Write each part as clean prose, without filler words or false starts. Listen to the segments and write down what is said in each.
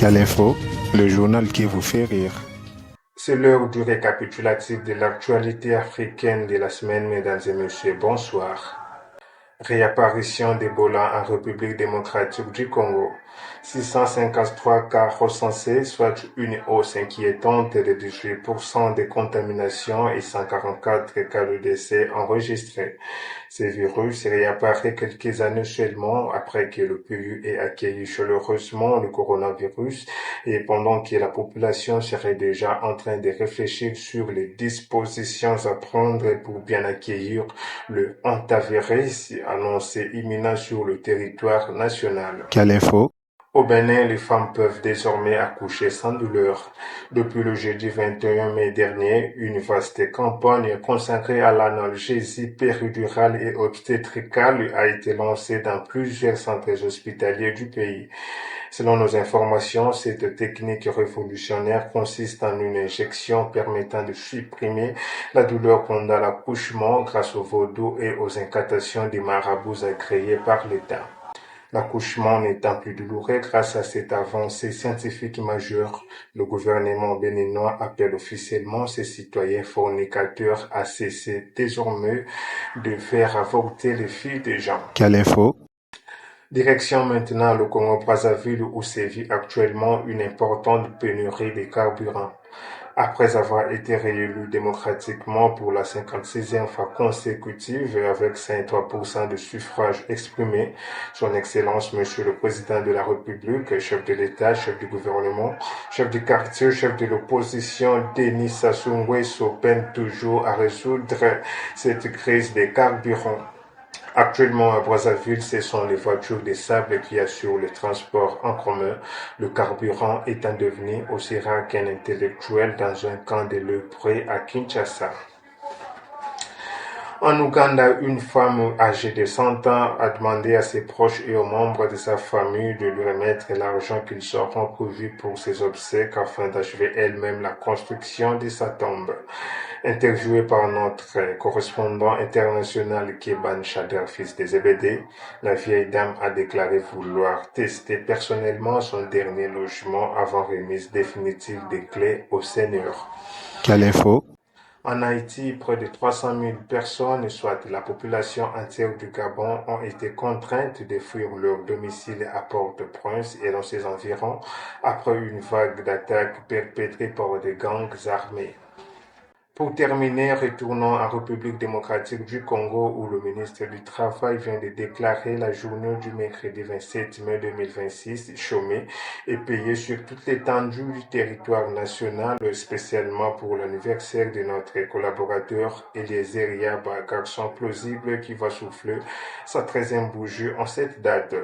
Quelle info, le journal qui vous fait rire. C'est l'heure du récapitulatif de l'actualité africaine de la semaine, mesdames et messieurs. Bonsoir. Réapparition d'Ebola en République démocratique du Congo. 653 cas recensés, soit une hausse inquiétante de 18% de contamination et 144 cas de décès enregistrés. Ce virus réapparaît quelques années seulement après que le pays ait accueilli chaleureusement le coronavirus et pendant que la population serait déjà en train de réfléchir sur les dispositions à prendre pour bien accueillir le hantavirus annoncé imminent sur le territoire national. Quelle info, Au Bénin, les femmes peuvent désormais accoucher sans douleur. Depuis le jeudi 21 mai dernier, une vaste campagne consacrée à l'analgésie péridurale et obstétricale a été lancée dans plusieurs centres hospitaliers du pays. Selon nos informations, cette technique révolutionnaire consiste en une injection permettant de supprimer la douleur pendant l'accouchement grâce au vaudou et aux incantations des marabouts agréés par l'État. L'accouchement n'étant plus douloureux grâce à cette avancée scientifique majeure, le gouvernement béninois appelle officiellement ses citoyens fornicateurs à cesser désormais de faire avorter les filles des gens. quelle info, Direction maintenant le Congo-Brazzaville où sévit actuellement une importante pénurie de carburant. Après avoir été réélu démocratiquement pour la 56e fois consécutive avec 53% de suffrages exprimés, son Excellence Monsieur le Président de la République, chef de l'État, chef du gouvernement, chef du quartier, chef de l'opposition, Denis Sassou Nguesso peine toujours à résoudre cette crise des carburants. Actuellement à Brazzaville, ce sont les voitures de sable qui assurent le transport en commun, le carburant étant devenu aussi rare qu'un intellectuel dans un camp de lépreux à Kinshasa. En Ouganda, une femme âgée de 100 ans a demandé à ses proches et aux membres de sa famille de lui remettre l'argent qu'ils seront prévus pour ses obsèques afin d'achever elle-même la construction de sa tombe. Interviewée par notre correspondant international Keban Chader, fils des Zébédée, la vieille dame a déclaré vouloir tester personnellement son dernier logement avant remise définitive des clés au Seigneur. quelle info, En Haïti, près de 300 000 personnes, soit la population entière du Gabon, ont été contraintes de fuir leur domicile à Port-au-Prince et dans ses environs après une vague d'attaques perpétrées par des gangs armés. Pour terminer, retournons en République démocratique du Congo où le ministre du Travail vient de déclarer la journée du mercredi 27 mai 2026 chômée et payée sur toute l'étendue du territoire national, spécialement pour l'anniversaire de notre collaborateur Eliezer Yaba, garçon plausible qui va souffler sa 13e bougie en cette date.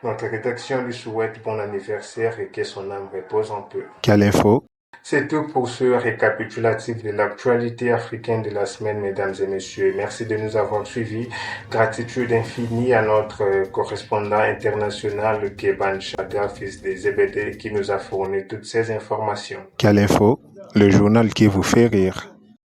Notre rédaction lui souhaite bon anniversaire et que son âme repose en paix. quelle info, C'est tout pour ce récapitulatif de l'actualité africaine de la semaine, mesdames et messieurs. Merci de nous avoir suivis. Gratitude infinie à notre correspondant international, Keban Chader, fils des Zébédée, qui nous a fourni toutes ces informations. quelle info, le journal qui vous fait rire.